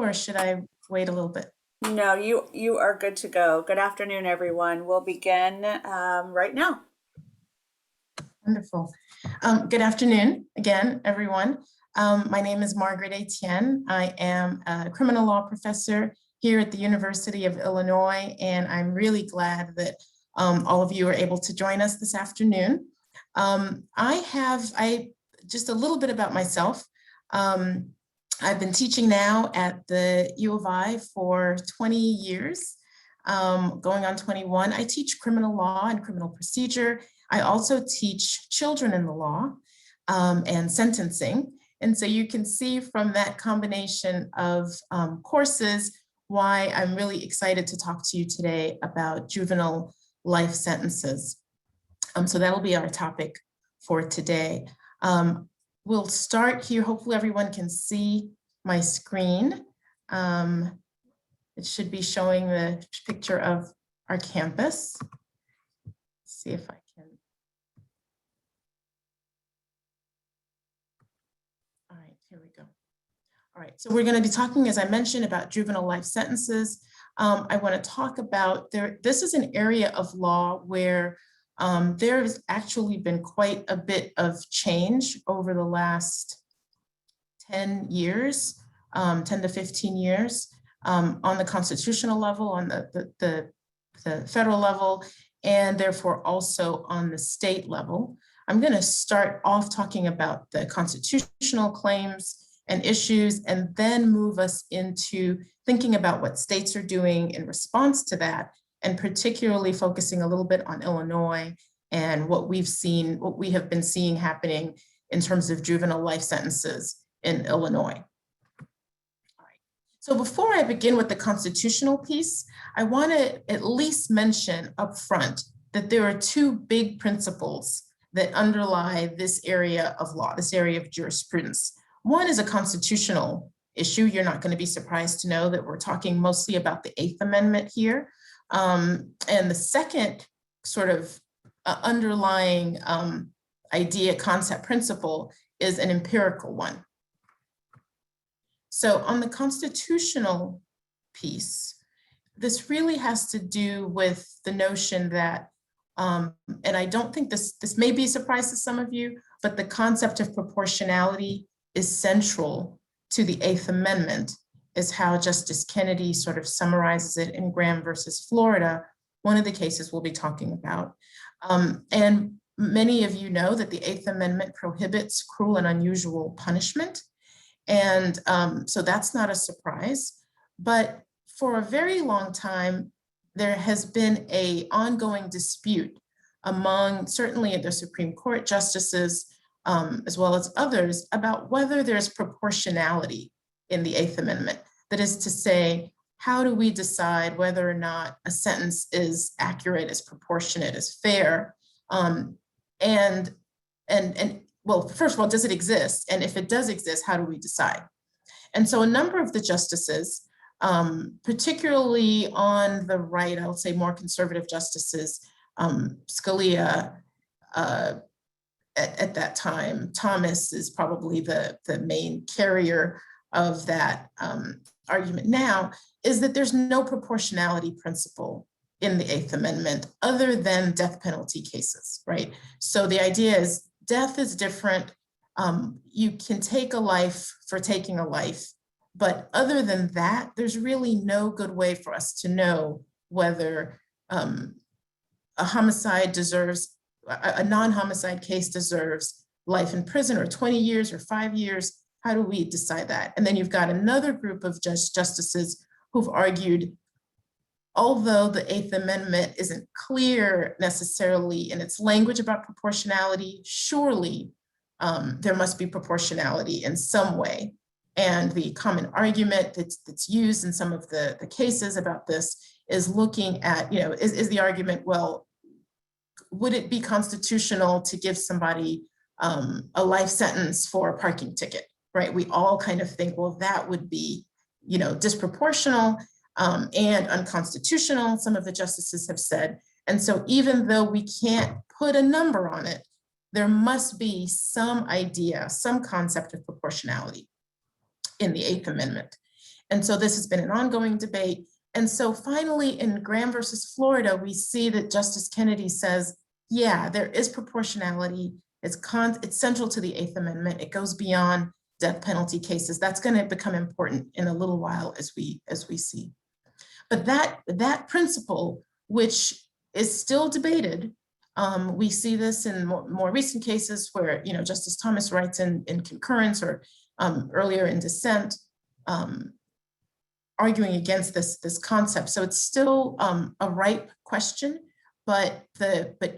or should I wait a little bit? No, you are good to go. Good afternoon, everyone. We'll begin right now. Wonderful. Good afternoon again, everyone. My name is Margareth Etienne. I am a criminal law professor here at the University of Illinois, and I'm really glad that all of you are able to join us this afternoon. Just a little bit about myself. I've been teaching now at the U of I for 20 years, going on 21. I teach criminal law and criminal procedure. I also teach children in the law and sentencing. And so you can see from that combination of courses why I'm really excited to talk to you today about juvenile life sentences. So that'll be our topic for today. We'll start here. Hopefully everyone can see my screen. It should be showing the picture of our campus. Let's see if I can. All right, here we go. All right, so we're going to be talking, as I mentioned, about juvenile life sentences. I want to talk about this is an area of law where there has actually been quite a bit of change over the last 10 years, 10 to 15 years, on the constitutional level, on the federal level, and therefore also on the state level. I'm going to start off talking about the constitutional claims and issues, and then move us into thinking about what states are doing in response to that, and particularly focusing a little bit on Illinois and what we have been seeing happening in terms of juvenile life sentences in Illinois. All right. So before I begin with the constitutional piece, I want to at least mention up front that there are two big principles that underlie this area of law, this area of jurisprudence. One is a constitutional issue. You're not going to be surprised to know that we're talking mostly about the Eighth Amendment here. And the second sort of underlying idea, concept, principle is an empirical one. So on the constitutional piece, this really has to do with the notion that, and I don't think this may be a surprise to some of you, but the concept of proportionality is central to the Eighth Amendment, is how Justice Kennedy sort of summarizes it in Graham versus Florida, one of the cases we'll be talking about. And many of you know that the Eighth Amendment prohibits cruel and unusual punishment. And so that's not a surprise. But for a very long time, there has been an ongoing dispute among certainly the Supreme Court justices, as well as others, about whether there's proportionality in the Eighth Amendment. That is to say, how do we decide whether or not a sentence is accurate, is proportionate, is fair? And well, first of all, does it exist? And if it does exist, how do we decide? And so a number of the justices, particularly on the right, I would say more conservative justices, Scalia, at that time, Thomas is probably the main carrier of that argument now, is that there's no proportionality principle in the Eighth Amendment other than death penalty cases, right? So the idea is death is different. You can take a life for taking a life, but other than that, there's really no good way for us to know whether a homicide deserves, a non-homicide case deserves life in prison or 20 years or 5 years. How do we decide that? And then you've got another group of justices who've argued, although the Eighth Amendment isn't clear necessarily in its language about proportionality, surely there must be proportionality in some way. And the common argument that's used in some of the cases about this is looking at, is the argument, well, would it be constitutional to give somebody a life sentence for a parking ticket, right? We all kind of think, well, that would be, disproportional and unconstitutional, some of the justices have said. And so even though we can't put a number on it, there must be some idea, some concept of proportionality in the Eighth Amendment. And so this has been an ongoing debate. And so finally in Graham versus Florida, we see that Justice Kennedy says, yeah, there is proportionality. It's central to the Eighth Amendment. It goes beyond death penalty cases. That's going to become important in a little while as we see. But that principle, which is still debated, we see this in more recent cases where, you know, Justice Thomas writes in concurrence or earlier in dissent, arguing against this concept. So it's still a ripe question, but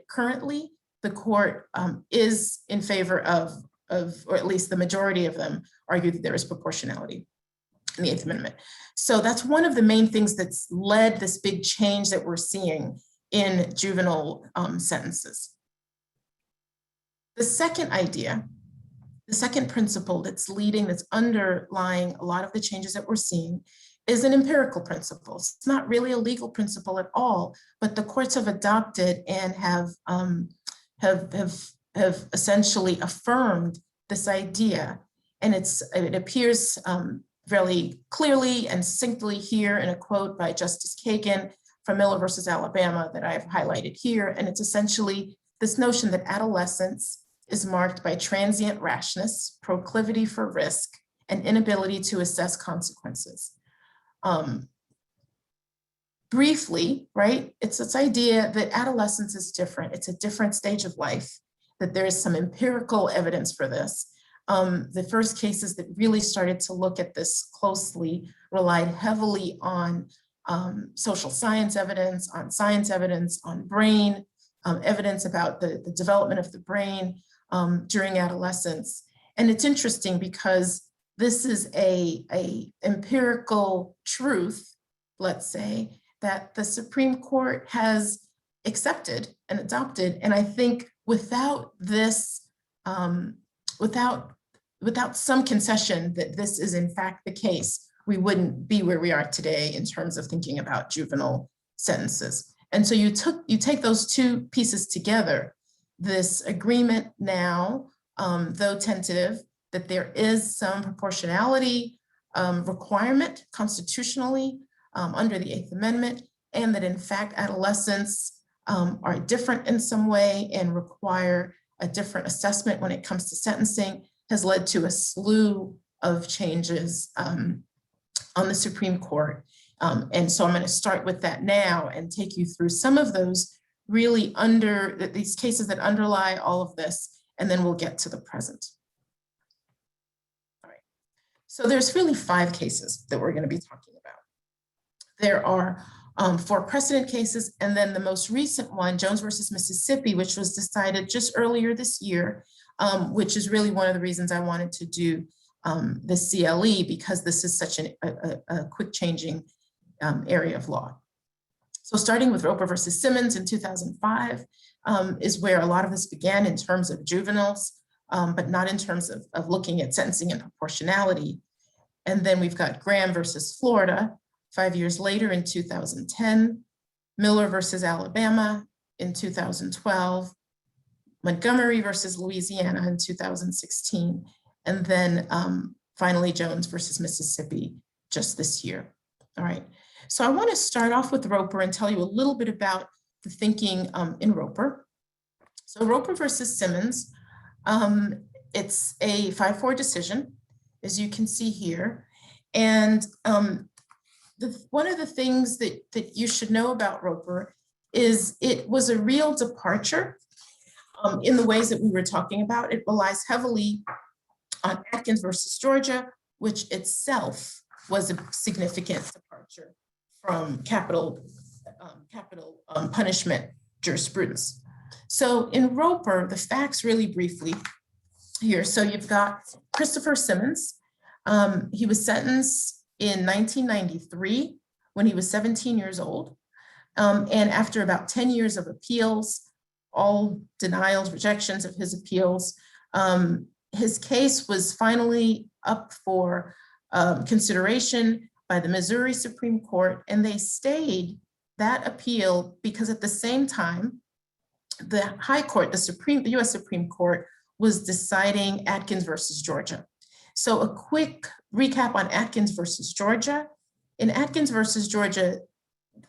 currently the court is in favor of, or at least the majority of them argue that there is proportionality in the Eighth Amendment. So that's one of the main things that's led this big change that we're seeing in juvenile sentences. The second idea, the second principle that's underlying a lot of the changes that we're seeing is an empirical principle. It's not really a legal principle at all, but the courts have adopted and have essentially affirmed this idea. And it appears very clearly and succinctly here in a quote by Justice Kagan from Miller versus Alabama that I've highlighted here. And it's essentially this notion that adolescence is marked by transient rashness, proclivity for risk, and inability to assess consequences. Briefly, right, it's this idea that adolescence is different. It's a different stage of life, that there is some empirical evidence for this. The first cases that really started to look at this closely relied heavily on social science evidence, on brain, evidence about the development of the brain during adolescence. And it's interesting because this is a empirical truth, let's say, that the Supreme Court has accepted and adopted. And I think without this, without some concession that this is in fact the case, we wouldn't be where we are today in terms of thinking about juvenile sentences. And so you take those two pieces together, this agreement now, though tentative, that there is some proportionality requirement constitutionally under the Eighth Amendment, and that in fact adolescents are different in some way and require a different assessment when it comes to sentencing, has led to a slew of changes on the Supreme Court. And so I'm going to start with that now and take you through some of those really these cases that underlie all of this, and then we'll get to the present. All right. So there's really 5 cases that we're going to be talking about. There are 4 precedent cases, and then the most recent one, Jones versus Mississippi, which was decided just earlier this year, which is really one of the reasons I wanted to do the CLE, because this is such a quick changing area of law. So starting with Roper versus Simmons in 2005 is where a lot of this began in terms of juveniles, but not in terms of looking at sentencing and proportionality. And then we've got Graham versus Florida 5 years later in 2010, Miller versus Alabama in 2012, Montgomery versus Louisiana in 2016, and then finally Jones versus Mississippi just this year. All right, so I want to start off with Roper and tell you a little bit about the thinking in Roper. So Roper versus Simmons, it's a 5-4 decision, as you can see here. And one of the things that you should know about Roper is it was a real departure in the ways that we were talking about. It relies heavily on Atkins versus Georgia, which itself was a significant departure from capital punishment jurisprudence. So in Roper, the facts really briefly here. So you've got Christopher Simmons. He was sentenced in 1993 when he was 17 years old. And after about 10 years of appeals, all denials, rejections of his appeals, his case was finally up for consideration by the Missouri Supreme Court, and they stayed that appeal because at the same time, the High Court, the US Supreme Court was deciding Atkins versus Georgia. So a quick recap on Atkins versus Georgia. In Atkins versus Georgia,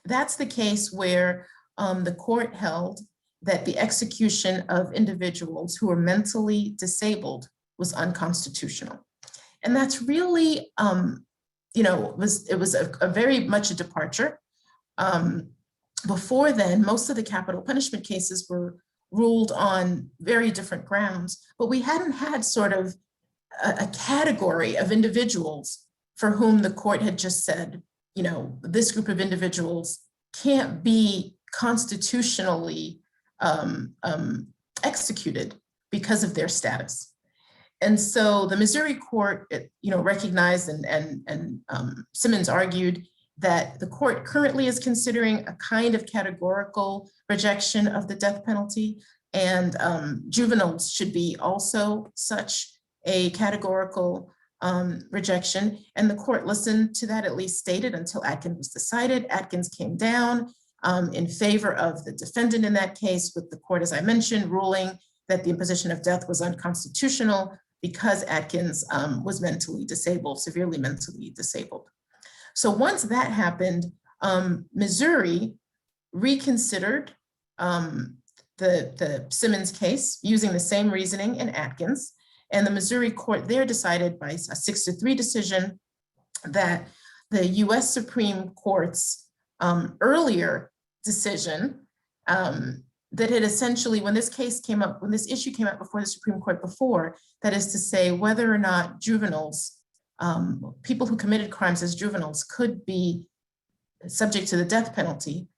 that's the case where the court held that the execution of individuals who are mentally disabled was unconstitutional. And that's really, it was a very much a departure. Before then, most of the capital punishment cases were ruled on very different grounds, but we hadn't had sort of a category of individuals for whom the court had just said, this group of individuals can't be constitutionally executed because of their status. And so the Missouri court, recognized and Simmons argued that the court currently is considering a kind of categorical rejection of the death penalty, and juveniles should be also such a categorical rejection. And the court listened to that, at least stated, until Atkins was decided. Atkins came down in favor of the defendant in that case, with the court, as I mentioned, ruling that the imposition of death was unconstitutional because Atkins was mentally disabled, severely mentally disabled. So once that happened, Missouri reconsidered the Simmons case using the same reasoning in Atkins. And the Missouri court there decided by a 6-3 decision that the US Supreme Court's earlier decision that had essentially, when this issue came up before the Supreme Court before, that is to say, whether or not juveniles, people who committed crimes as juveniles, could be subject to the death penalty,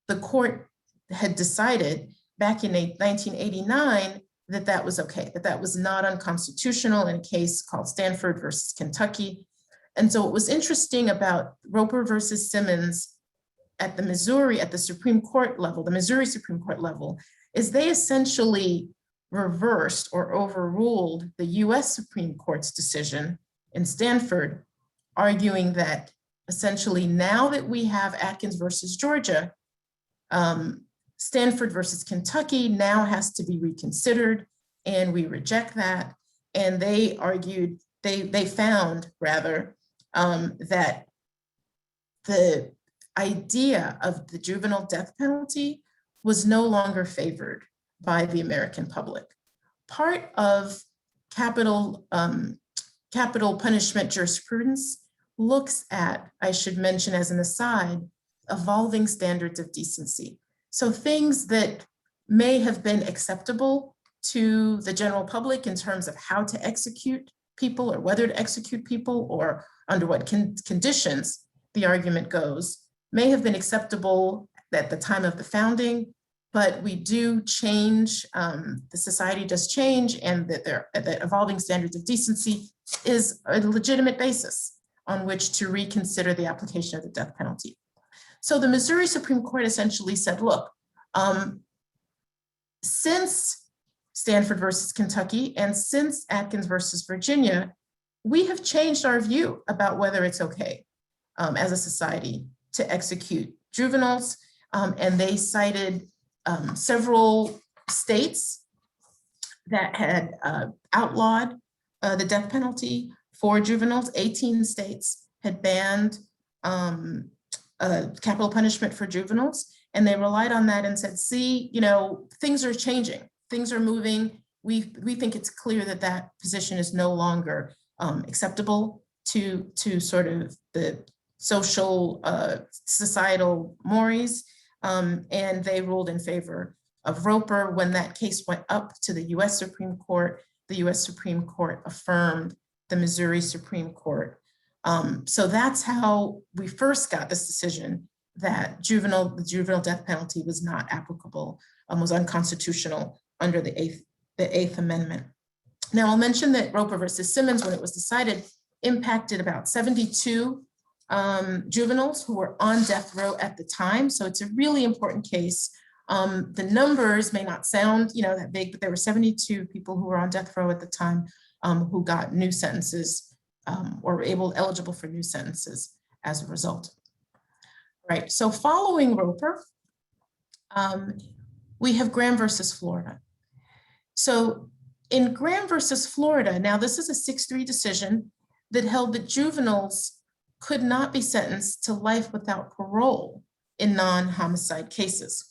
the court had decided back in 1989 that that was okay, that was not unconstitutional in a case called Stanford versus Kentucky. And so what was interesting about Roper versus Simmons at the Supreme Court level, the Missouri Supreme Court level, is they essentially reversed or overruled the US Supreme Court's decision in Stanford, arguing that essentially now that we have Atkins versus Georgia, Stanford versus Kentucky now has to be reconsidered, and we reject that. And they argued, they found rather, that the idea of the juvenile death penalty was no longer favored by the American public. Part of capital punishment jurisprudence looks at, I should mention as an aside, evolving standards of decency. So things that may have been acceptable to the general public in terms of how to execute people or whether to execute people or under what conditions, the argument goes, may have been acceptable at the time of the founding, but we do change, the society does change, and that evolving standards of decency is a legitimate basis on which to reconsider the application of the death penalty. So the Missouri Supreme Court essentially said, look, since Stanford versus Kentucky and since Atkins versus Virginia, we have changed our view about whether it's okay as a society to execute juveniles. And they cited several states that had outlawed the death penalty for juveniles. 18 states had banned capital punishment for juveniles. And they relied on that and said, see, things are changing, things are moving. We think it's clear that that position is no longer acceptable to sort of the social, societal mores. And they ruled in favor of Roper. When that case went up to the US Supreme Court, the US Supreme Court affirmed the Missouri Supreme Court. So that's how we first got this decision that the juvenile death penalty was not applicable, was unconstitutional under the Eighth Amendment. Now I'll mention that Roper versus Simmons, when it was decided, impacted about 72 juveniles who were on death row at the time. So it's a really important case. The numbers may not sound that big, but there were 72 people who were on death row at the time who got new sentences or were eligible for new sentences as a result. Right, so following Roper, we have Graham versus Florida. So in Graham versus Florida, now this is a 6-3 decision. that held that juveniles could not be sentenced to life without parole in non-homicide cases.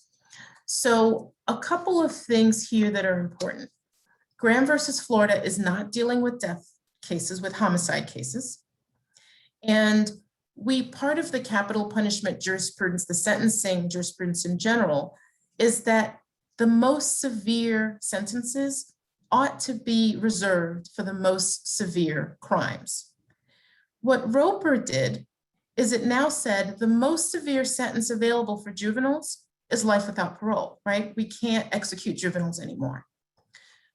So a couple of things here that are important. Graham versus Florida is not dealing with death cases, with homicide cases. And part of the capital punishment jurisprudence, the sentencing jurisprudence in general, is that the most severe sentences ought to be reserved for the most severe crimes. What Roper did is it now said the most severe sentence available for juveniles is life without parole, right? We can't execute juveniles anymore.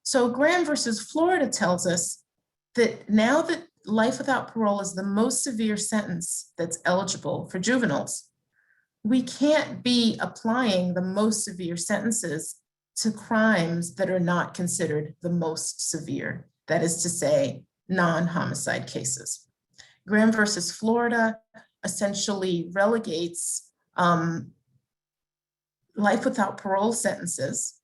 So Graham versus Florida tells us that now that life without parole is the most severe sentence that's eligible for juveniles, we can't be applying the most severe sentences to crimes that are not considered the most severe, that is to say, non-homicide cases. Graham versus Florida essentially relegates life without parole sentences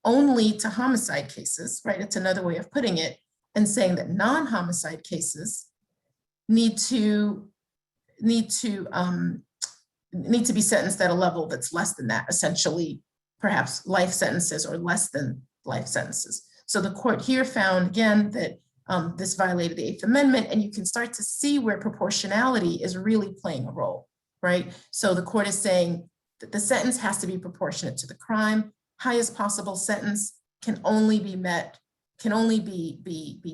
only to homicide cases, right? It's another way of putting it, and saying that non-homicide cases need to be sentenced at a level that's less than that, essentially, perhaps life sentences or less than life sentences. So the court here found, again, that this violated the Eighth Amendment, and you can start to see where proportionality is really playing a role, right? So the court is saying that the sentence has to be proportionate to the crime. Highest possible sentence can only be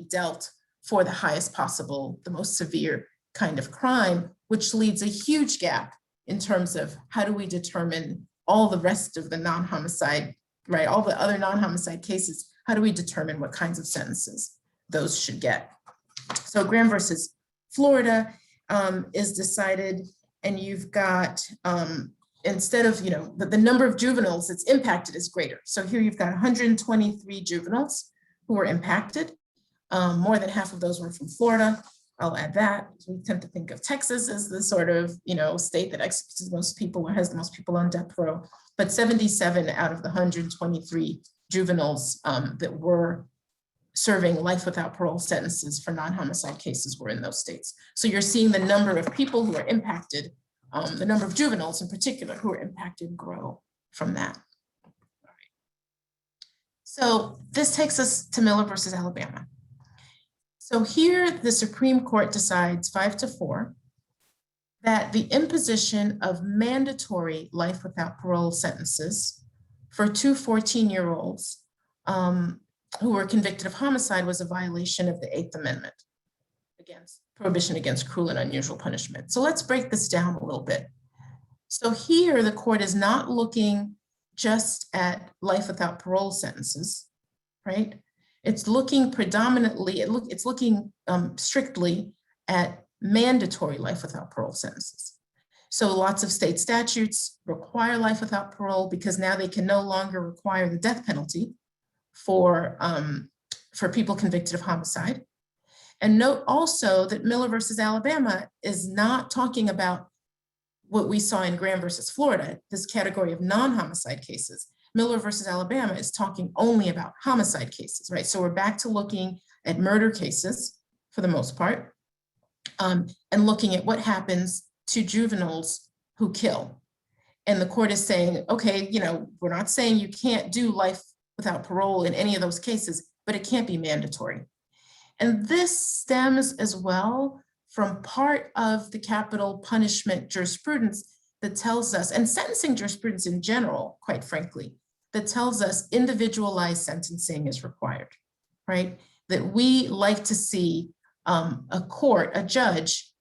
dealt for the highest possible, the most severe kind of crime, which leaves a huge gap in terms of how do we determine all the rest of the non-homicide, right? All the other non-homicide cases, how do we determine what kinds of sentences those should get? So Graham versus Florida is decided, and you've got, instead of, the number of juveniles that's impacted is greater. So here you've got 123 juveniles who were impacted. More than half of those were from Florida. I'll add that. We tend to think of Texas as the sort of, state that executes the most people or has the most people on death row. But 77 out of the 123 juveniles that were serving life without parole sentences for non-homicide cases were in those states. So you're seeing the number of people who are impacted, the number of juveniles in particular who are impacted grow from that. All right. So this takes us to Miller versus Alabama. So here the Supreme Court decides 5-4 that the imposition of mandatory life without parole sentences for two 14-year-olds who were convicted of homicide was a violation of the Eighth Amendment, against prohibition against cruel and unusual punishment. So let's break this down a little bit. So here the court is not looking just at life without parole sentences, right? It's looking predominantly, it's looking strictly at mandatory life without parole sentences. So lots of state statutes require life without parole because now they can no longer require the death penalty for people convicted of homicide. And note also that Miller versus Alabama is not talking about what we saw in Graham versus Florida, this category of non-homicide cases. Miller versus Alabama is talking only about homicide cases, right? So we're back to looking at murder cases for the most part, and looking at what happens to juveniles who kill. And the court is saying, okay, we're not saying you can't do life without parole in any of those cases, but it can't be mandatory. And this stems as well from part of the capital punishment jurisprudence that tells us, and sentencing jurisprudence in general, quite frankly, that tells us individualized sentencing is required, right? That we like to see a court, a judge,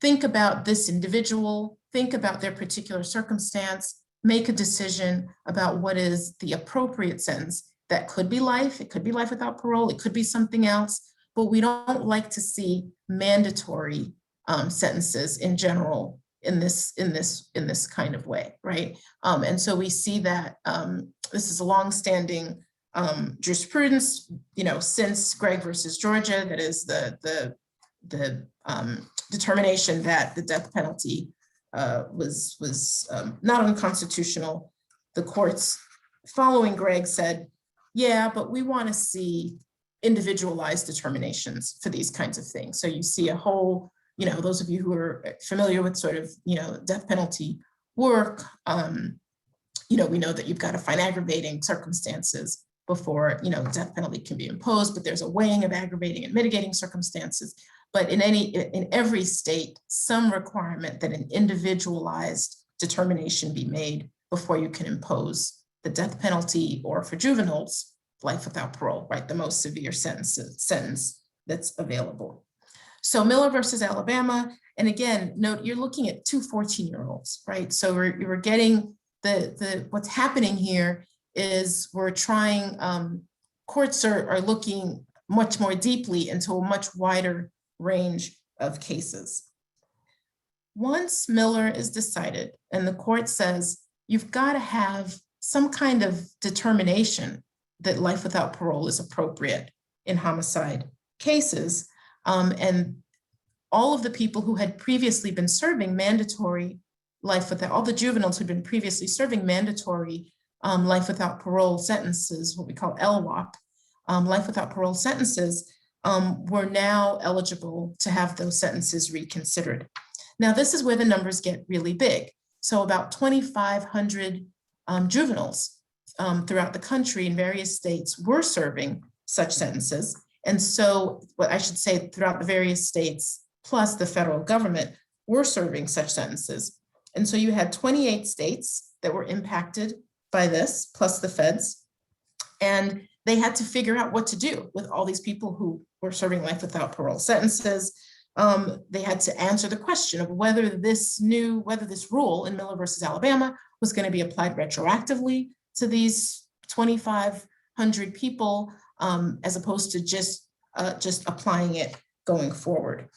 think about this individual, think about their particular circumstance, make a decision about what is the appropriate sentence. That could be life, it could be life without parole, it could be something else, but we don't like to see mandatory sentences in general in this kind of way, right? And so we see that this is a longstanding jurisprudence, since Gregg versus Georgia, that is the determination that the death penalty was not unconstitutional. The courts following Gregg said, yeah, but we want to see individualized determinations for these kinds of things. So you see a whole, those of you who are familiar with sort of, death penalty work, we know that you've got to find aggravating circumstances before, death penalty can be imposed, but there's a weighing of aggravating and mitigating circumstances. But in every state, some requirement that an individualized determination be made before you can impose the death penalty, or for juveniles, life without parole, right? The most severe sentence that's available. So Miller versus Alabama, and again, note you're looking at two 14-year-olds, right? So we're getting what's happening here is we're trying, courts are looking much more deeply into a much wider range of cases. Once Miller is decided and the court says, you've got to have some kind of determination that life without parole is appropriate in homicide cases, and all of the people who had previously been serving mandatory life without, all the juveniles who'd been previously serving mandatory life without parole sentences, what we call LWOP, life without parole sentences, were now eligible to have those sentences reconsidered. Now, this is where the numbers get really big. So about 2,500 juveniles throughout the country in various states were serving such sentences. And so, what I should say, throughout the various states, plus the federal government, were serving such sentences. And so you had 28 states that were impacted by this, plus the feds. And they had to figure out what to do with all these people who were serving life without parole sentences. They had to answer the question of whether this rule in Miller versus Alabama was going to be applied retroactively to these 2,500 people, as opposed to just applying it going forward.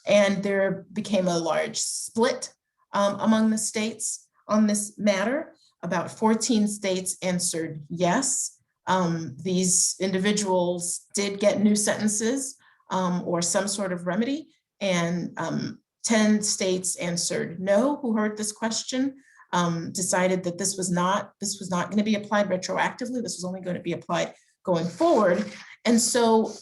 And there became a large split among the states on this matter. About 14 states answered yes. These individuals did get new sentences or some sort of remedy, and 10 states answered no, who heard this question, decided that this was not going to be applied retroactively. This was only going to be applied going forward. And so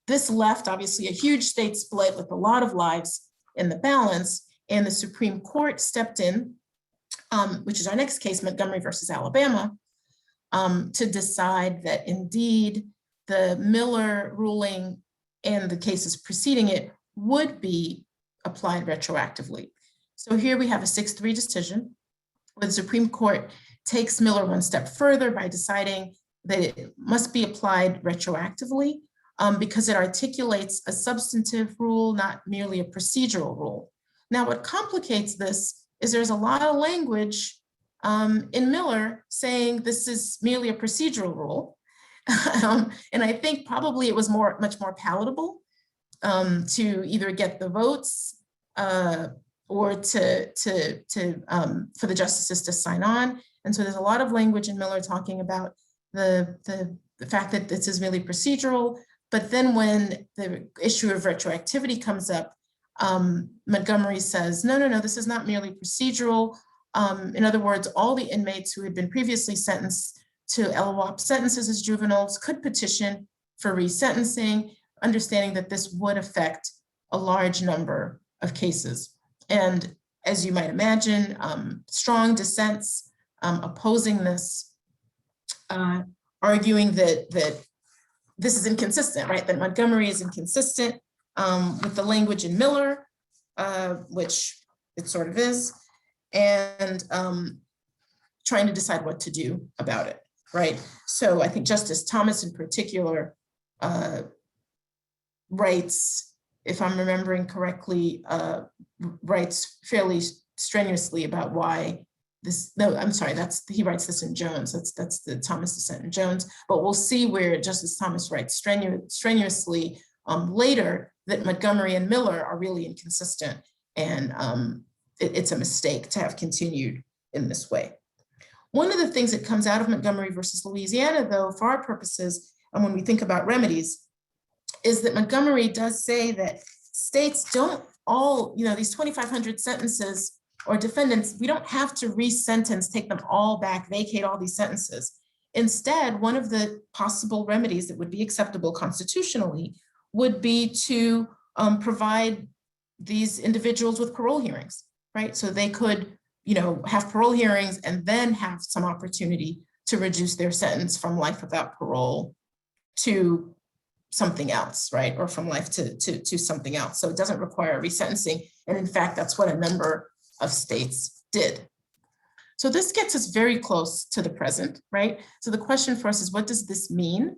this left obviously a huge state split with a lot of lives in the balance, and the Supreme Court stepped in, which is our next case, Montgomery versus Alabama, to decide that indeed the Miller ruling and the cases preceding it would be applied retroactively. So here we have a 6-3 decision where the Supreme Court takes Miller one step further by deciding that it must be applied retroactively because it articulates a substantive rule, not merely a procedural rule. Now, what complicates this is there's a lot of language in Miller saying this is merely a procedural rule. And I think probably it was much more palatable to either get the votes or for the justices to sign on. And so there's a lot of language in Miller talking about the fact that this is merely procedural. But then when the issue of retroactivity comes up, Montgomery says, no, this is not merely procedural. In other words, all the inmates who had been previously sentenced to LWOP sentences as juveniles could petition for resentencing, understanding that this would affect a large number of cases. And as you might imagine, strong dissents opposing this, arguing that this is inconsistent, right? That Montgomery is inconsistent with the language in Miller, which it sort of is, and trying to decide what to do about it, right? So I think Justice Thomas in particular writes, if I'm remembering correctly, writes fairly strenuously about why this, no, I'm sorry, he writes this in Jones, that's the Thomas dissent in Jones, but we'll see where Justice Thomas writes strenuously later that Montgomery and Miller are really inconsistent, and it's a mistake to have continued in this way. One of the things that comes out of Montgomery versus Louisiana, though, for our purposes, and when we think about remedies, is that Montgomery does say that states don't all, these 2,500 sentences or defendants, we don't have to re-sentence, take them all back, vacate all these sentences. Instead, one of the possible remedies that would be acceptable constitutionally would be to provide these individuals with parole hearings, right? So they could, have parole hearings and then have some opportunity to reduce their sentence from life without parole to something else, right? Or from life to something else. So it doesn't require resentencing. And in fact, that's what a number of states did. So this gets us very close to the present, right? So the question for us is, what does this mean?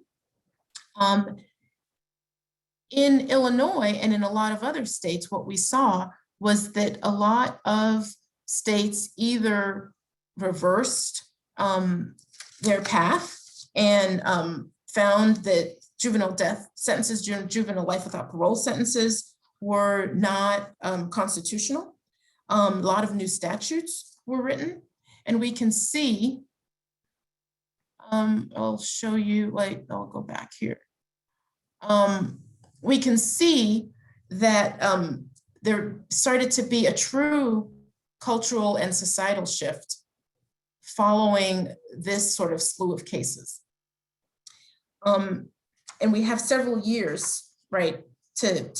In Illinois and in a lot of other states, what we saw was that a lot of states either reversed their path and found that juvenile death sentences, juvenile life without parole sentences were not constitutional. A lot of new statutes were written, and we can see, I'll show you, I'll go back here. We can see that there started to be a true cultural and societal shift following this sort of slew of cases. And we have several years, right, to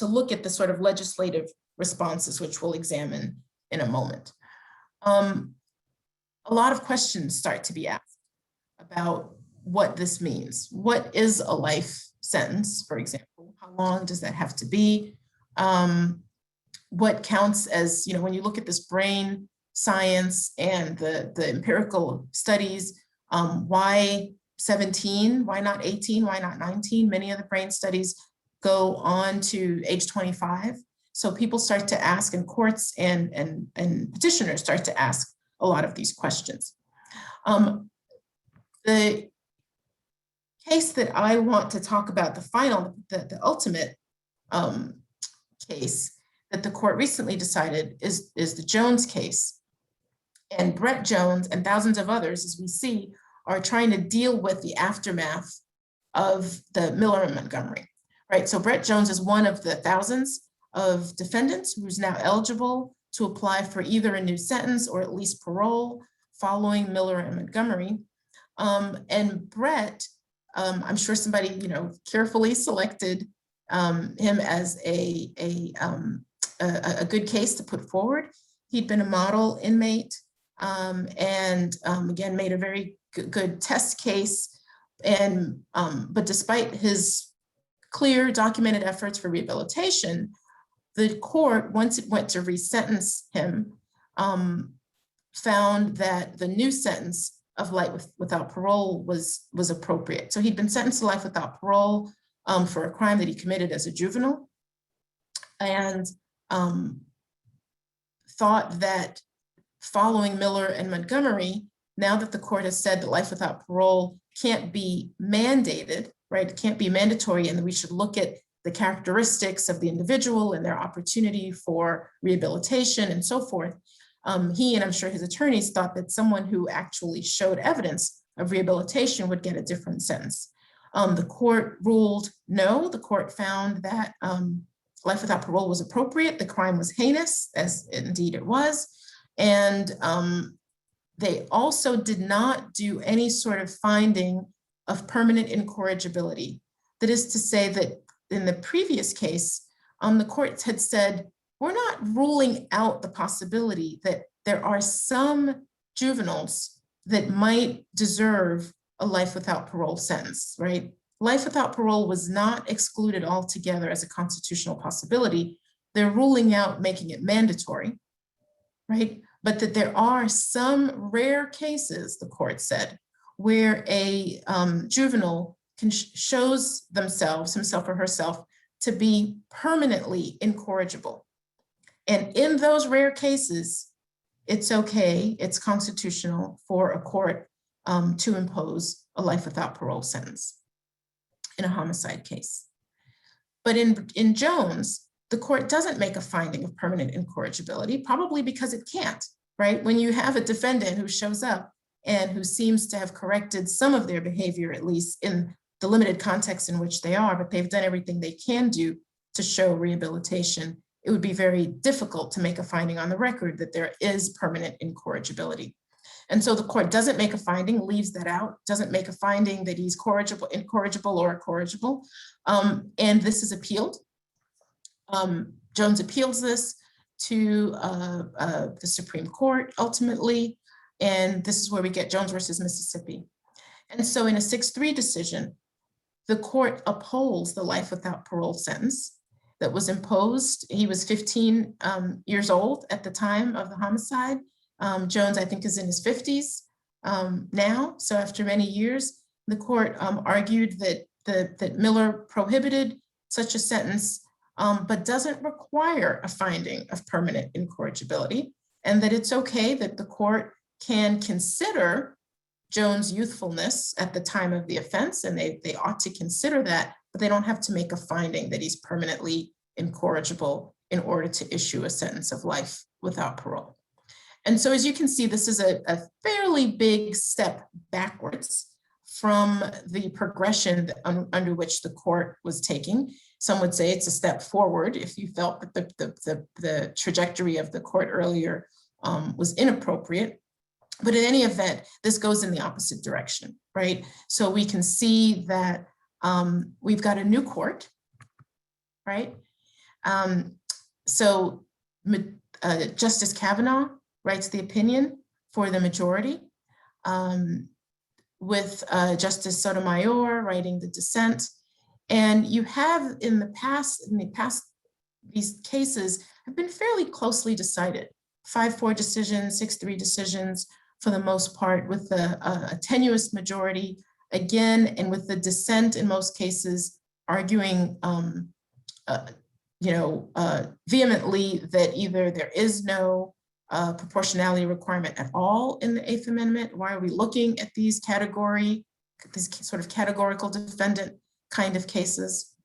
look at the sort of legislative responses, which we'll examine in a moment. A lot of questions start to be asked about what this means. What is a life sentence, for example? How long does that have to be? What counts as, when you look at this brain science and the empirical studies, why 17? Why not 18? Why not 19? Many of the brain studies go on to age 25. So people start to ask, and courts and petitioners start to ask a lot of these questions. The case that I want to talk about, the ultimate case that the court recently decided is the Jones case. And Brett Jones and thousands of others, as we see, are trying to deal with the aftermath of the Miller and Montgomery, right? So Brett Jones is one of the thousands of defendants who's now eligible to apply for either a new sentence or at least parole following Miller and Montgomery. And Brett, I'm sure somebody, carefully selected him as a good case to put forward. He'd been a model inmate and again, made a very good test case. And but despite his clear documented efforts for rehabilitation, the court, once it went to resentence him, found that the new sentence of life without parole was appropriate. So he'd been sentenced to life without parole for a crime that he committed as a juvenile, and thought that following Miller and Montgomery, now that the court has said that life without parole can't be mandated, right? It can't be mandatory, and we should look at the characteristics of the individual and their opportunity for rehabilitation and so forth. He, and I'm sure his attorneys, thought that someone who actually showed evidence of rehabilitation would get a different sentence. The court ruled no. The court found that life without parole was appropriate. The crime was heinous, as indeed it was. And they also did not do any sort of finding of permanent incorrigibility. That is to say that in the previous case, the courts had said, we're not ruling out the possibility that there are some juveniles that might deserve a life without parole sentence, right? Life without parole was not excluded altogether as a constitutional possibility. They're ruling out making it mandatory, right? But that there are some rare cases, the court said, where a juvenile shows himself or herself, to be permanently incorrigible. And in those rare cases, it's okay, it's constitutional for a court to impose a life without parole sentence in a homicide case. But in Jones, the court doesn't make a finding of permanent incorrigibility, probably because it can't, right? When you have a defendant who shows up and who seems to have corrected some of their behavior, at least in the limited context in which they are, but they've done everything they can do to show rehabilitation, it would be very difficult to make a finding on the record that there is permanent incorrigibility. And so the court doesn't make a finding, leaves that out, doesn't make a finding that he's incorrigible or incorrigible. And this is appealed. Jones appeals this to the Supreme Court ultimately, and this is where we get Jones versus Mississippi. And so in a 6-3 decision, the court upholds the life without parole sentence that was imposed. He was 15 years old at the time of the homicide. Jones, I think, is in his 50s now. So after many years, the court argued that Miller prohibited such a sentence, but doesn't require a finding of permanent incorrigibility, and that it's okay that the court can consider Jones' youthfulness at the time of the offense, and they ought to consider that, but they don't have to make a finding that he's permanently incorrigible in order to issue a sentence of life without parole. And so as you can see, this is a fairly big step backwards from the progression under which the court was taking. Some would say it's a step forward if you felt that the trajectory of the court earlier was inappropriate. But in any event, this goes in the opposite direction, right? So we can see that we've got a new court, right? So Justice Kavanaugh writes the opinion for the majority, with Justice Sotomayor writing the dissent. And you have in the past, these cases have been fairly closely decided. 5-4 decisions, 6-3 decisions, for the most part, with a tenuous majority, again, and with the dissent in most cases arguing, vehemently that either there is no proportionality requirement at all in the 8th Amendment. Why are we looking at these sort of categorical defendant kind of cases?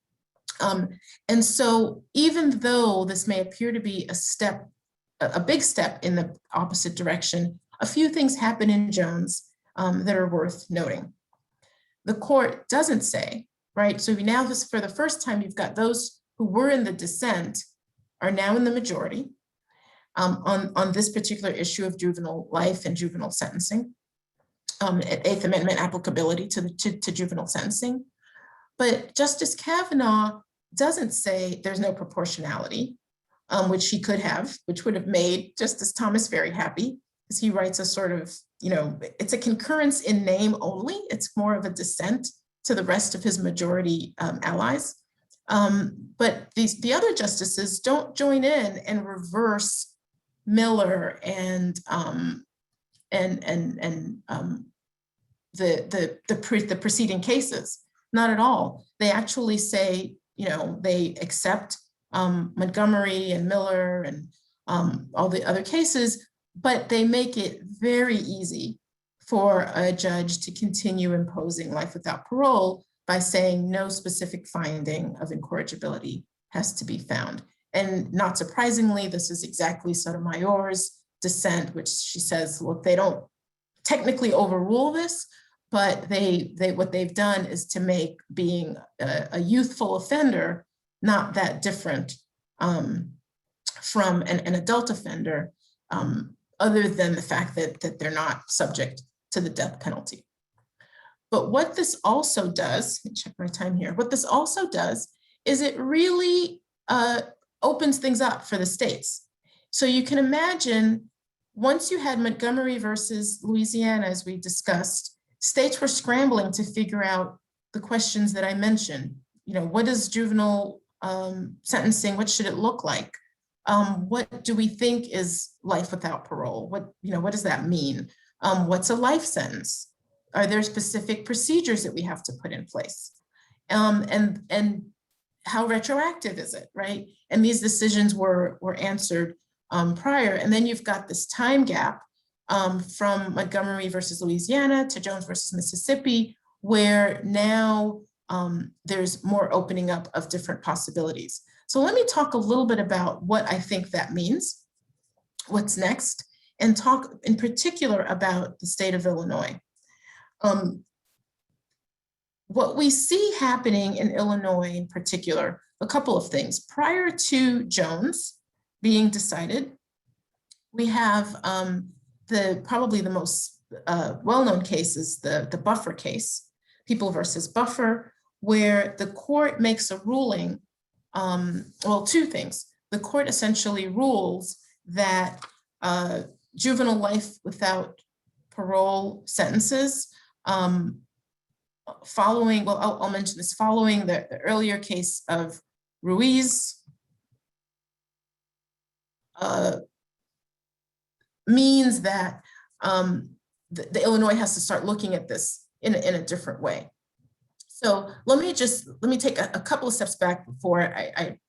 And so even though this may appear to be a big step in the opposite direction, a few things happen in Jones that are worth noting. The court doesn't say, right? So now for the first time, you've got those who were in the dissent are now in the majority on this particular issue of juvenile life and juvenile sentencing, 8th Amendment applicability to juvenile sentencing. But Justice Kavanaugh doesn't say there's no proportionality, which he could have, which would have made Justice Thomas very happy, because he writes a sort of, it's a concurrence in name only. It's more of a dissent to the rest of his majority allies. But the other justices don't join in and reverse Miller and the preceding cases. Not at all. They actually say, they accept Montgomery and Miller and all the other cases, but they make it very easy for a judge to continue imposing life without parole by saying no specific finding of incorrigibility has to be found. And not surprisingly, this is exactly Sotomayor's dissent, which she says, look, they don't technically overrule this, but what they've done is to make being a youthful offender not that different from an adult offender, other than the fact that they're not subject to the death penalty. But what this also does, let me check my time here, what this also does is it really opens things up for the states. So you can imagine, once you had Montgomery versus Louisiana, as we discussed, states were scrambling to figure out the questions that I mentioned. What is juvenile sentencing? What should it look like? What do we think is life without parole? What does that mean? What's a life sentence? Are there specific procedures that we have to put in place? And how retroactive is it, right? And these decisions were answered prior. And then you've got this time gap from Montgomery versus Louisiana to Jones versus Mississippi, where now there's more opening up of different possibilities. So let me talk a little bit about what I think that means, what's next, and talk in particular about the state of Illinois. What we see happening in Illinois in particular, a couple of things. Prior to Jones being decided, we have probably the most well-known case is the Buffer case, People versus Buffer, where the court makes a ruling, well, two things. The court essentially rules that juvenile life without parole sentences following, well, I'll mention this, following the earlier case of Reyes, means that the Illinois has to start looking at this in a different way. So let me take a couple of steps back before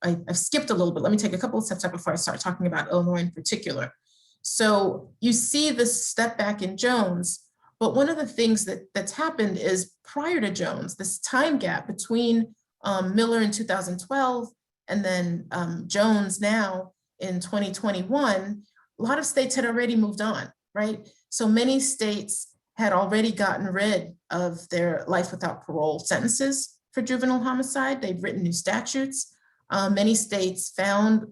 I've skipped a little bit. Let me take a couple of steps back before I start talking about Illinois in particular. So you see this step back in Jones, but one of the things that's happened is prior to Jones, this time gap between Miller in 2012 and then Jones now in 2021, a lot of states had already moved on, right? So many states had already gotten rid of their life without parole sentences for juvenile homicide. They've written new statutes. Many states found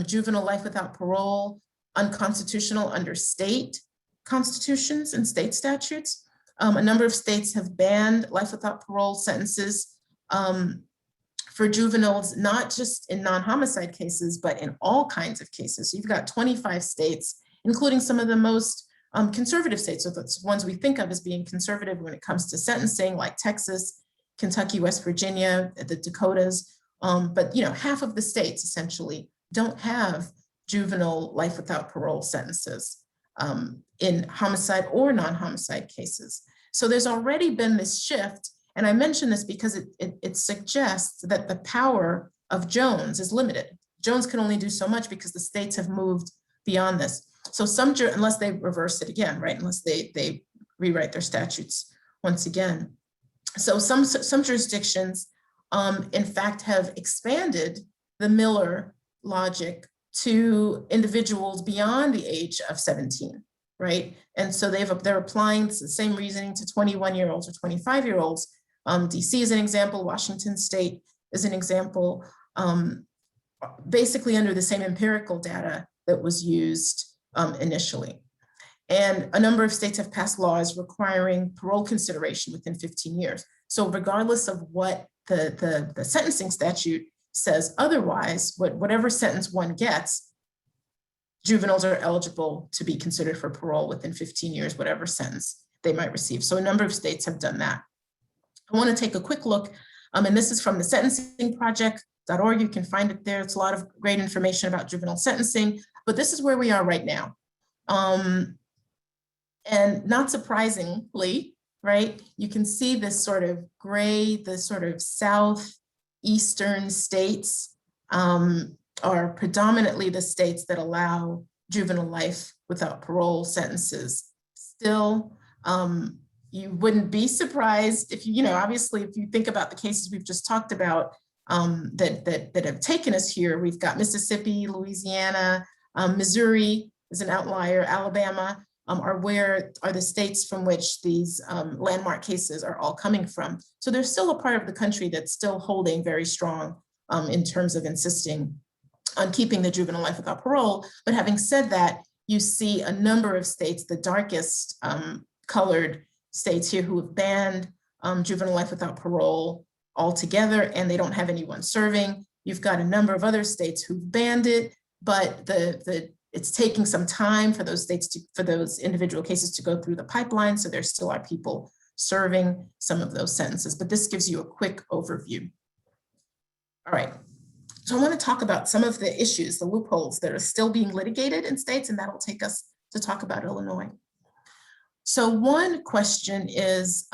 juvenile life without parole unconstitutional under state constitutions and state statutes. A number of states have banned life without parole sentences for juveniles, not just in non-homicide cases, but in all kinds of cases. So you've got 25 states, including some of the most conservative states, so that's ones we think of as being conservative when it comes to sentencing, like Texas, Kentucky, West Virginia, the Dakotas. But half of the states essentially don't have juvenile life without parole sentences in homicide or non-homicide cases. So there's already been this shift. And I mention this because it suggests that the power of Jones is limited. Jones can only do so much because the states have moved beyond this. So unless they reverse it again, right? Unless they rewrite their statutes once again. So some jurisdictions, in fact, have expanded the Miller logic to individuals beyond the age of 17, right? And so they're applying the same reasoning to 21-year-olds or 25-year-olds. DC is an example, Washington State is an example, basically under the same empirical data that was used initially. And a number of states have passed laws requiring parole consideration within 15 years. So regardless of what the sentencing statute says otherwise, whatever sentence one gets, juveniles are eligible to be considered for parole within 15 years, whatever sentence they might receive. So a number of states have done that. I want to take a quick look, and this is from the sentencingproject.org. You can find it there. It's a lot of great information about juvenile sentencing, but this is where we are right now. And not surprisingly, right, you can see this sort of gray, the sort of southeastern states are predominantly the states that allow juvenile life without parole sentences. Still, you wouldn't be surprised if obviously, if you think about the cases we've just talked about that have taken us here, we've got Mississippi, Louisiana, Missouri is an outlier, Alabama are the states from which these landmark cases are all coming from. So there's still a part of the country that's still holding very strong in terms of insisting on keeping the juvenile life without parole. But having said that, you see a number of states, the darkest colored states here, who have banned juvenile life without parole altogether, and they don't have anyone serving. You've got a number of other states who've banned it, but it's taking some time for those states for those individual cases to go through the pipeline. So there still are people serving some of those sentences, but this gives you a quick overview. All right, so I want to talk about some of the issues, the loopholes that are still being litigated in states, and that'll take us to talk about Illinois. So one question is,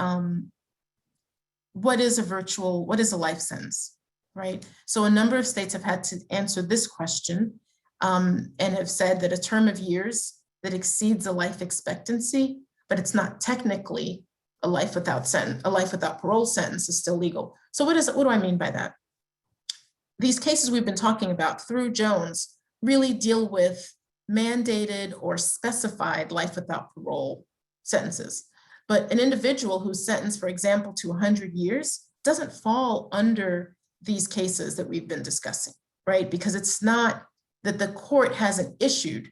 what is a life sentence, right? So a number of states have had to answer this question and have said that a term of years that exceeds a life expectancy, but it's not technically a life without parole sentence is still legal. So what do I mean by that? These cases we've been talking about through Jones really deal with mandated or specified life without parole sentences. But an individual who's sentenced, for example, to 100 years doesn't fall under these cases that we've been discussing, right? Because it's not that the court hasn't issued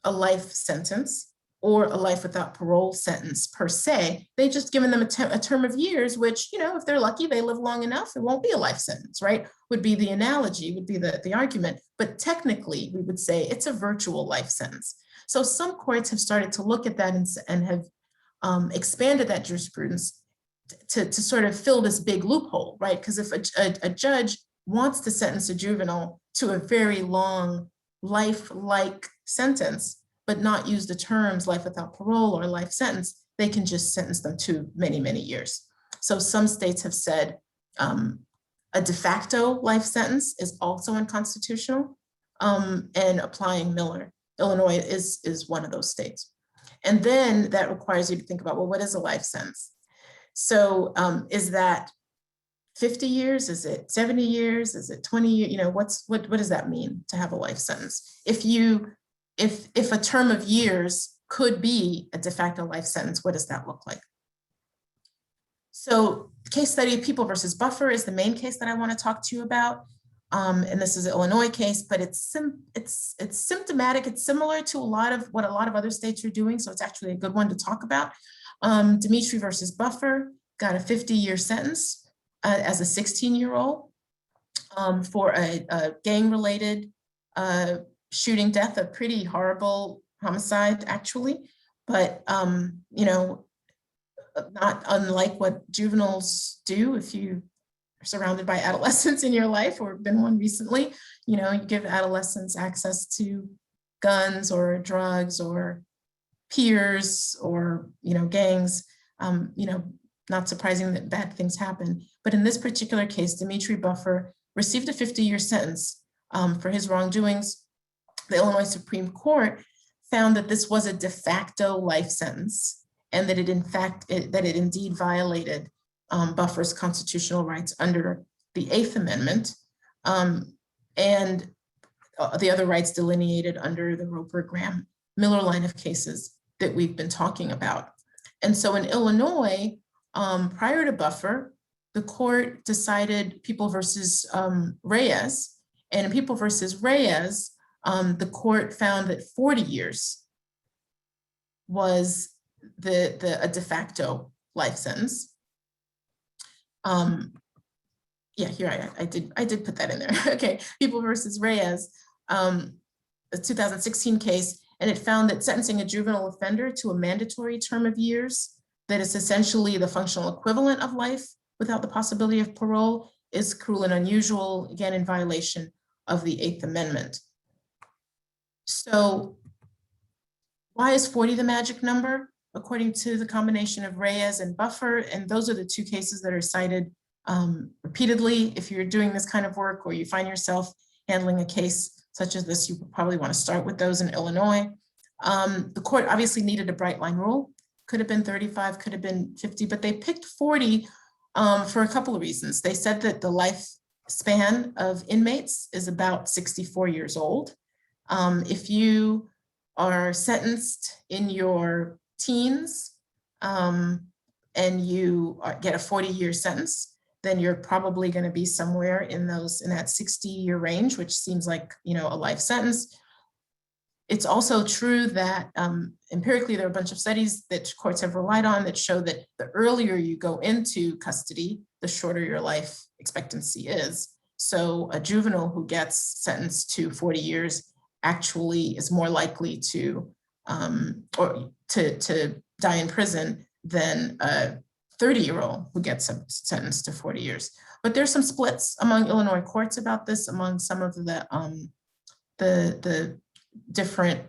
a life sentence or a life without parole sentence per se. They just given them a term of years, which, you know, if they're lucky, they live long enough, it won't be a life sentence, right? Would be the analogy, would be the argument. But technically, we would say it's a virtual life sentence. So some courts have started to look at that and have expanded that jurisprudence to sort of fill this big loophole, right? Because if a judge wants to sentence a juvenile to a very long life-like sentence, but not use the terms life without parole or life sentence, they can just sentence them to many, many years. So some states have said a de facto life sentence is also unconstitutional, and applying Miller. Illinois is one of those states. And then that requires you to think about, well, what is a life sentence? So is that 50 years? Is it 70 years? Is it 20 years? You know, what does that mean to have a life sentence? If a term of years could be a de facto life sentence, what does that look like? So case study People versus Buffer is the main case that I want to talk to you about. And this is an Illinois case, but it's symptomatic. It's similar to what a lot of other states are doing. So it's actually a good one to talk about. Dimitri versus Buffer got a 50-year sentence as a 16-year-old for a gang-related shooting death, a pretty horrible homicide, actually. But, you know, not unlike what juveniles do if you are surrounded by adolescents in your life or been one recently. You know, you give adolescents access to guns or drugs or peers or, you know, gangs. You know, not surprising that bad things happen. But in this particular case, Dimitri Buffer received a 50-year sentence for his wrongdoings. The Illinois Supreme Court found that this was a de facto life sentence, and that it indeed violated Buffer's constitutional rights under the Eighth Amendment, and the other rights delineated under the Roper-Graham-Miller line of cases that we've been talking about. And so in Illinois, prior to Buffer, the court decided People versus Reyes, and in People versus Reyes, the court found that 40 years was a de facto life sentence. Yeah, here I did put that in there. Okay, People versus Reyes, a 2016 case, and it found that sentencing a juvenile offender to a mandatory term of years that is essentially the functional equivalent of life without the possibility of parole is cruel and unusual, again, in violation of the Eighth Amendment. So why is 40 the magic number? According to the combination of Reyes and Buffer, and those are the two cases that are cited repeatedly. If you're doing this kind of work or you find yourself handling a case such as this, you probably want to start with those in Illinois. The court obviously needed a bright line rule. Could have been 35, could have been 50, but they picked 40 for a couple of reasons. They said that the lifespan of inmates is about 64 years old. If you are sentenced in your teens and you get a 40-year sentence, then you're probably going to be somewhere in that 60-year range, which seems like, you know, a life sentence. It's also true that empirically, there are a bunch of studies that courts have relied on that show that the earlier you go into custody, the shorter your life expectancy is. So a juvenile who gets sentenced to 40 years actually is more likely to die in prison than a 30-year-old who gets sentenced to 40 years. But there's some splits among Illinois courts about this, among some of the different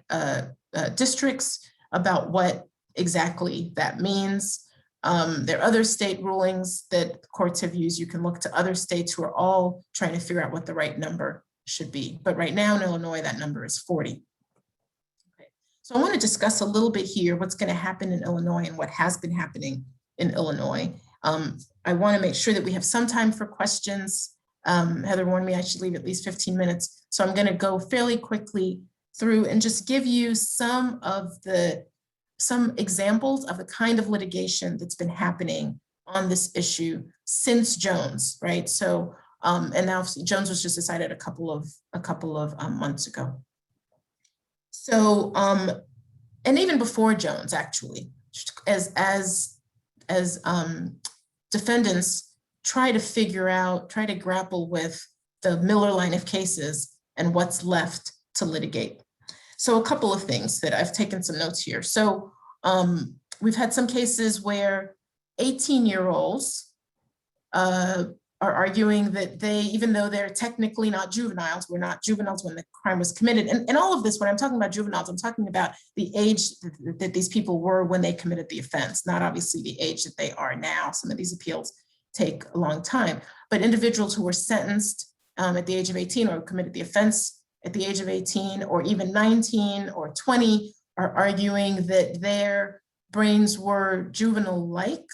districts about what exactly that means. There are other state rulings that courts have used. You can look to other states who are all trying to figure out what the right number should be. But right now in Illinois, that number is 40. Okay. So I want to discuss a little bit here what's going to happen in Illinois and what has been happening in Illinois. I want to make sure that we have some time for questions. Heather warned me I should leave at least 15 minutes. So I'm going to go fairly quickly through and just give you some examples of the kind of litigation that's been happening on this issue since Jones, right? So, and now Jones was just decided a couple of months ago. So, and even before Jones, actually, as defendants try to grapple with the Miller line of cases and what's left to litigate. So a couple of things that I've taken some notes here. So we've had some cases where 18-year-olds are arguing that they, even though they're technically not juveniles, were not juveniles when the crime was committed. And all of this, when I'm talking about juveniles, I'm talking about the age that these people were when they committed the offense, not obviously the age that they are now. Some of these appeals take a long time, but individuals who were sentenced at the age of 18 or committed the offense at the age of 18 or even 19 or 20 are arguing that their brains were juvenile-like,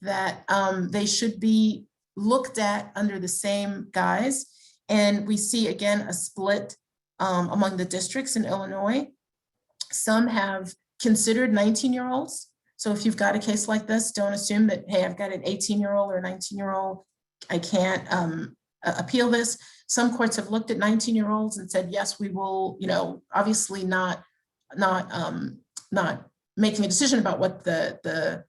that they should be looked at under the same guise. And we see, again, a split among the districts in Illinois. Some have considered 19-year-olds. So if you've got a case like this, don't assume that, hey, I've got an 18-year-old or a 19-year-old, I can't appeal this. Some courts have looked at 19-year-olds and said, yes, we will, obviously not making a decision about what the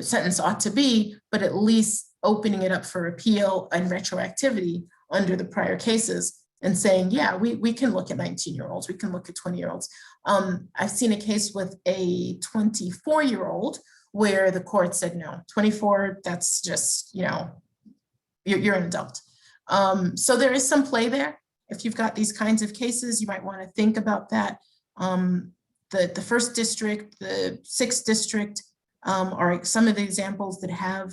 sentence ought to be, but at least opening it up for appeal and retroactivity under the prior cases and saying, yeah, we can look at 19-year-olds, we can look at 20-year-olds. I've seen a case with a 24-year-old where the court said, no, 24, that's just, you're an adult. So there is some play there. If you've got these kinds of cases, you might want to think about that. The first district, the sixth district are some of the examples that have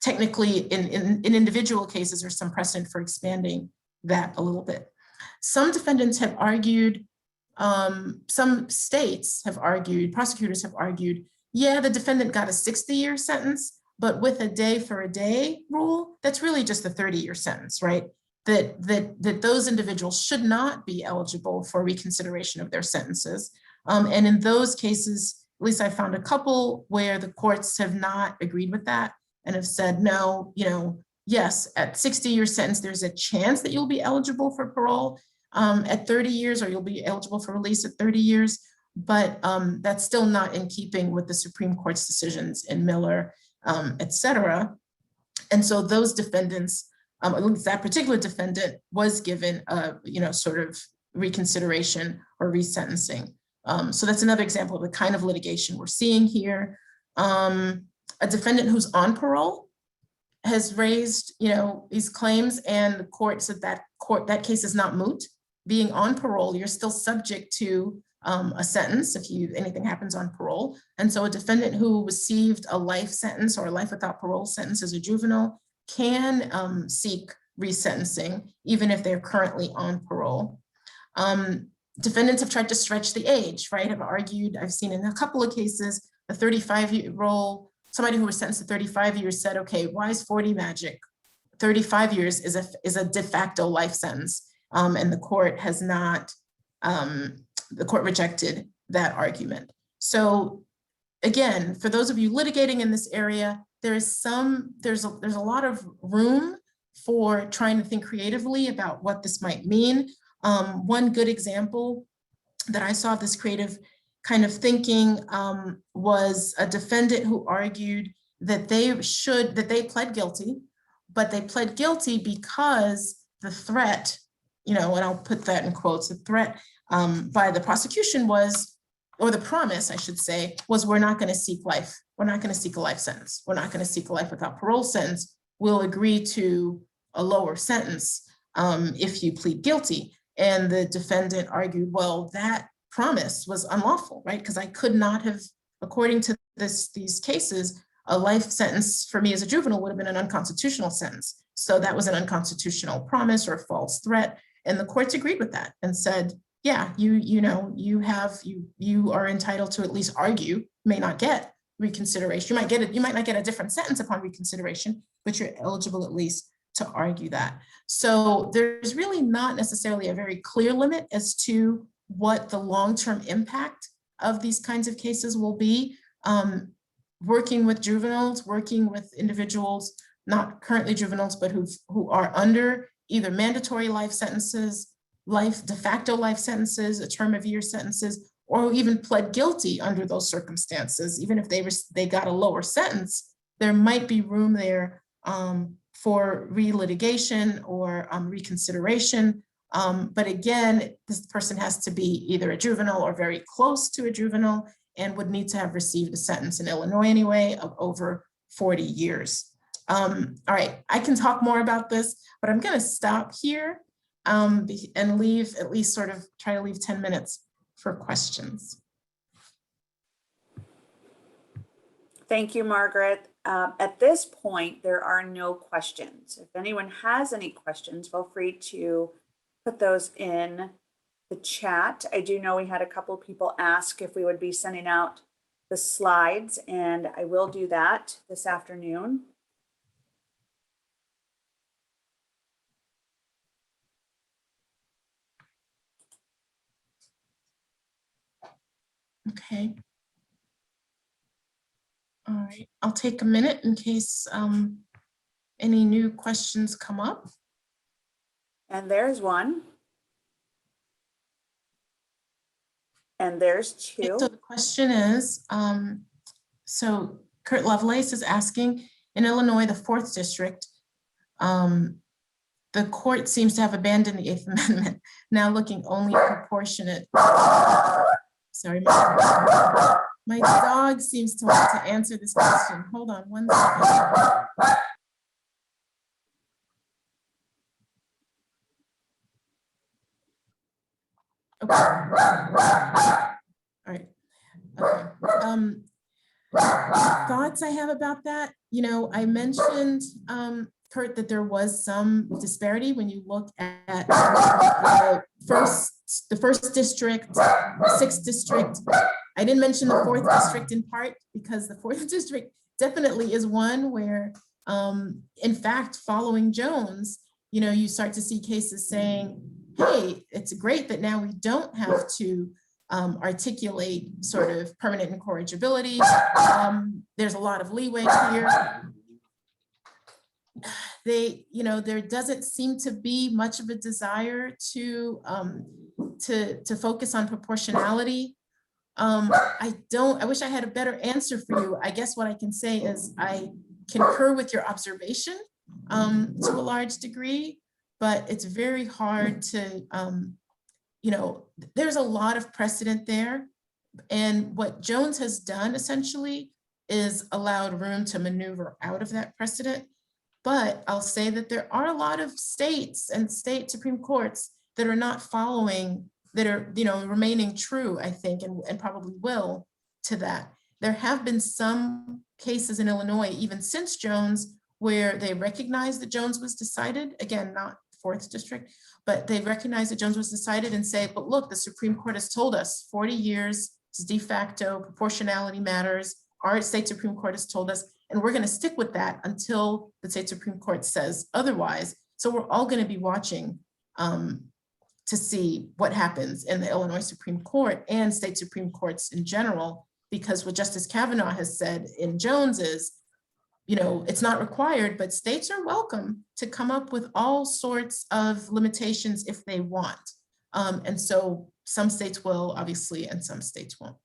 technically in individual cases or some precedent for expanding that a little bit. Some defendants have argued, some states have argued, prosecutors have argued, yeah, the defendant got a 60-year sentence, but with a day for a day rule, that's really just a 30-year sentence, right? That those individuals should not be eligible for reconsideration of their sentences. And in those cases, at least I found a couple where the courts have not agreed with that and have said, no, yes, at 60-year sentence, there's a chance that you'll be eligible for parole at 30 years, or you'll be eligible for release at 30 years, but that's still not in keeping with the Supreme Court's decisions in Miller, et cetera. And so those defendants, at least that particular defendant was given a, sort of reconsideration or resentencing. So that's another example of the kind of litigation we're seeing here. A defendant who's on parole has raised, these claims, and the court said that case is not moot. Being on parole, you're still subject to a sentence if anything happens on parole. And so a defendant who received a life sentence or a life without parole sentence as a juvenile can seek resentencing, even if they're currently on parole. Defendants have tried to stretch the age, right? Have argued, I've seen in a couple of cases, a 35-year-old, somebody who was sentenced to 35 years said, okay, why is 40 magic? 35 years is a de facto life sentence. And the court has not, the court rejected that argument. So again, for those of you litigating in this area, there's a lot of room for trying to think creatively about what this might mean. One good example that I saw of this creative kind of thinking was a defendant who argued that they pled guilty, but they pled guilty because the threat, and I'll put that in quotes, the threat by the prosecution was, or the promise, I should say, was we're not going to seek life. We're not going to seek a life sentence. We're not going to seek a life without parole sentence. We'll agree to a lower sentence if you plead guilty. And the defendant argued, well, that promise was unlawful, right? Because I could not have, according to these cases, a life sentence for me as a juvenile would have been an unconstitutional sentence. So that was an unconstitutional promise or false threat. And the courts agreed with that and said, yeah, you are entitled to at least argue. You may not get reconsideration. You might not get a different sentence upon reconsideration, but you're eligible at least to argue that. So there's really not necessarily a very clear limit as to what the long-term impact of these kinds of cases will be. Working with juveniles, working with individuals, not currently juveniles, but who are under either mandatory life sentences, de facto life sentences, a term of year sentences, or even pled guilty under those circumstances, even if they got a lower sentence, there might be room there for relitigation or reconsideration. But again, this person has to be either a juvenile or very close to a juvenile and would need to have received a sentence in Illinois anyway of over 40 years. All right, I can talk more about this, but I'm gonna stop here and leave, at least sort of try to leave 10 minutes for questions. Thank you, Margaret. At this point, there are no questions. If anyone has any questions, feel free to put those in the chat. I do know we had a couple of people ask if we would be sending out the slides, and I will do that this afternoon. Okay. All right, I'll take a minute in case any new questions come up. And there's one. And there's two. Okay, so the question is, so Kurt Lovelace is asking, in Illinois, the 4th District, the court seems to have abandoned the 8th Amendment, now looking only proportionate. Sorry, my dog seems to want to answer this question. Hold on 1 second. Okay. All right. Okay. Thoughts I have about that, you know, I mentioned, Kurt, that there was some disparity when you look at the first district, the 6th district. I didn't mention the 4th district in part because the 4th district definitely is one where, in fact, following Jones, you know, you start to see cases saying, hey, it's great that now we don't have to articulate sort of permanent incorrigibility. There's a lot of leeway here. You know, there doesn't seem to be much of a desire to focus on proportionality. I wish I had a better answer for you. I guess what I can say is I concur with your observation to a large degree, but it's very hard to, you know, there's a lot of precedent there. And what Jones has done essentially is allowed room to maneuver out of that precedent. But I'll say that there are a lot of states and state Supreme Courts that are not following, that are, you know, remaining true, I think, and probably will to that. There have been some cases in Illinois, even since Jones, where they recognize that Jones was decided, again, not 4th district, but they recognize that Jones was decided and say, but look, the Supreme Court has told us 40 years, it's de facto, proportionality matters. Our state Supreme Court has told us, and we're going to stick with that until the state Supreme Court says otherwise. So we're all going to be watching to see what happens in the Illinois Supreme Court and state Supreme Courts in general, because what Justice Kavanaugh has said in Jones is, you know, it's not required, but states are welcome to come up with all sorts of limitations if they want. And so some states will, obviously, and some states won't.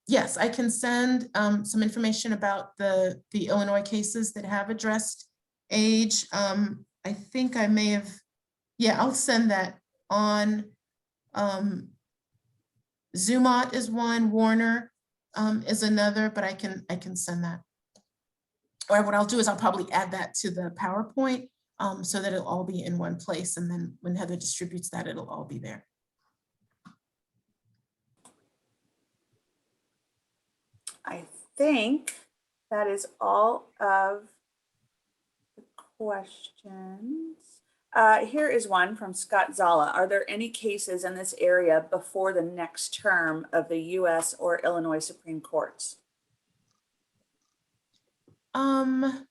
Yes, I can send some information about the Illinois cases that have addressed age. I think I may have, yeah, I'll send that on. Zumot is one, Warner is another, but I can send that. Or what I'll do is I'll probably add that to the PowerPoint so that it'll all be in one place. And then when Heather distributes that, it'll all be there. I think that is all of the questions. Here is one from Scott Zala. Are there any cases in this area before the next term of the US or Illinois Supreme Courts? Let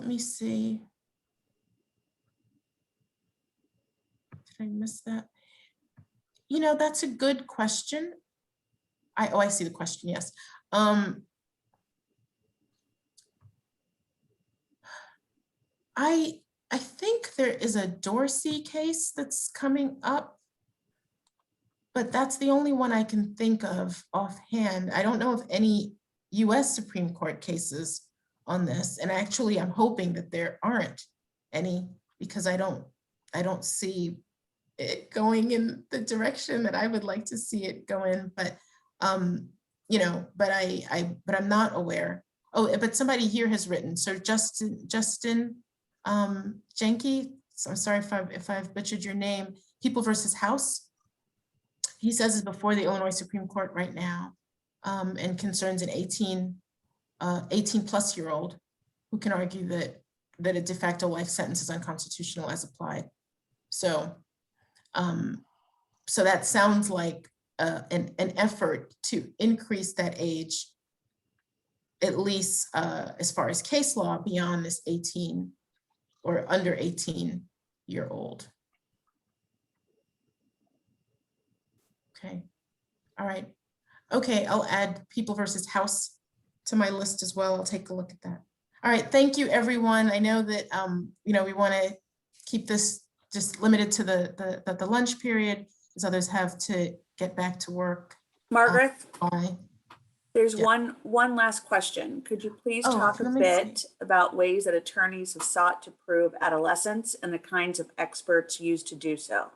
me see. Did I miss that? You know, that's a good question. I see the question, yes. I think there is a Dorsey case that's coming up, but that's the only one I can think of offhand. I don't know of any US Supreme Court cases on this. And actually, I'm hoping that there aren't any, because I don't see it going in the direction that I would like to see it go in. But you know, but I'm not aware. Oh, but somebody here has written. So Justin Jenke, so I'm sorry if I've butchered your name. People versus House. He says is before the Illinois Supreme Court right now, and concerns an 18 plus year old who can argue that a de facto life sentence is unconstitutional as applied. So, so that sounds like an effort to increase that age, at least as far as case law, beyond this 18 or under 18-year-old. Okay, all right. Okay, I'll add People versus House to my list as well. I'll take a look at that. All right, thank you, everyone. I know that you know, we want to keep this just limited to the lunch period, as others have to get back to work. Margaret, Bye. there's Yeah. one last question. Could you please Oh, talk a let me bit see. about ways that attorneys have sought to prove adolescence and the kinds of experts used to do so?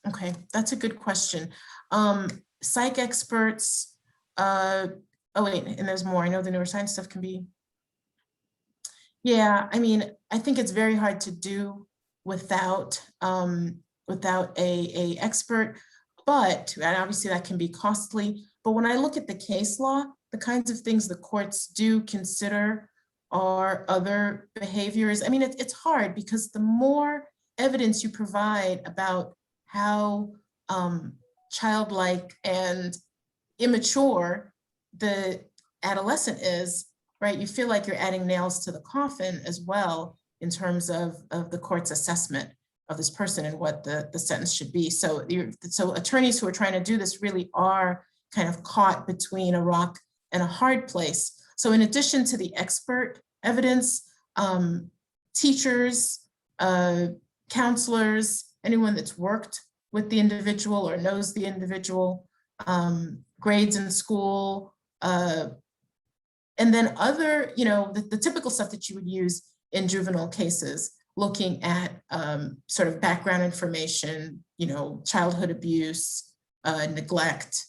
Okay, that's a good question. Psych experts, oh wait, and there's more. I know the neuroscience stuff can be. Yeah, I mean, I think it's very hard to do without without a expert, but and obviously that can be costly. But when I look at the case law, the kinds of things the courts do consider are other behaviors. I mean, it's hard because the more evidence you provide about how childlike and immature the adolescent is, right? You feel like you're adding nails to the coffin as well in terms of the court's assessment of this person and what the sentence should be. So attorneys who are trying to do this really are kind of caught between a rock and a hard place. So in addition to the expert evidence, teachers, counselors, anyone that's worked with the individual or knows the individual, grades in school, and then other, you know, the typical stuff that you would use in juvenile cases, looking at sort of background information, you know, childhood abuse, neglect,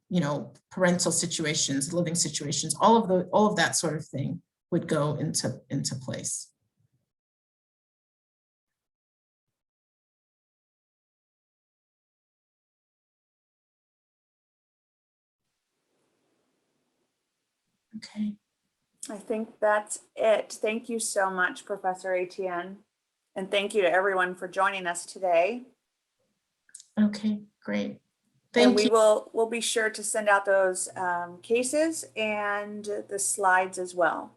you know, parental situations, living situations, all of that sort of thing would go into place. Okay. I think that's it. Thank you so much, Professor Etienne. And thank you to everyone for joining us today. Okay, great. And Thank you. we'll be sure to send out those cases and the slides as well.